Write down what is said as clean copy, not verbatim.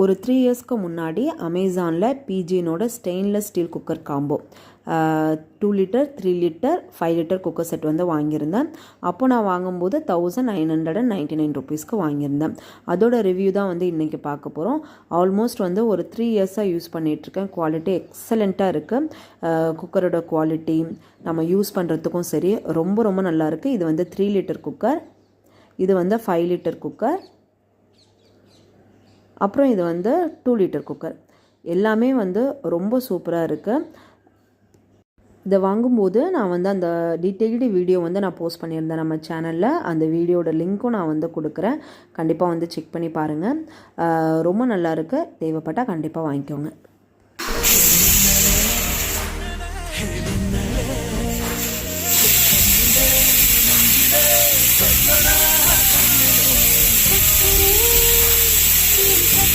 ஒரு 3 இயர்ஸ்க்கு முன்னாடி அமேசானில் பிஜினோட stainless steel cooker combo 2 litre 3 litre 5 litre cooker set வந்து வாங்கியிருந்தேன். அப்போ நான் வாங்கும்போது 1999 ருபீஸ்க்கு வாங்கியிருந்தேன். அதோட ரிவ்யூ தான் வந்து இன்றைக்கி பார்க்க போகிறோம். ஆல்மோஸ்ட் வந்து ஒரு 3 இயர்ஸாக யூஸ் பண்ணிகிட்ருக்கேன். குவாலிட்டி எக்ஸலண்ட்டாக இருக்குது. குக்கரோட குவாலிட்டி நம்ம யூஸ் பண்ணுறதுக்கும் சரி ரொம்ப ரொம்ப நல்லாயிருக்கு. இது வந்து 3 லிட்டர் குக்கர், இது வந்து 5 லிட்டர் குக்கர், அப்புறம் இது வந்து 2 லிட்டர் குக்கர். எல்லாமே வந்து ரொம்ப சூப்பராக இருக்குது. இதை வாங்கும்போது நான் வந்து அந்த டீட்டெயில்டு வீடியோ வந்து நான் போஸ்ட் பண்ணியிருந்தேன் நம்ம சேனலில். அந்த வீடியோட லிங்க்கும் நான் வந்து கொடுக்குறேன். கண்டிப்பாக வந்து செக் பண்ணி பாருங்கள். ரொம்ப நல்லாயிருக்கு. தேவைப்பட்டால் கண்டிப்பாக வாங்கிக்கோங்க.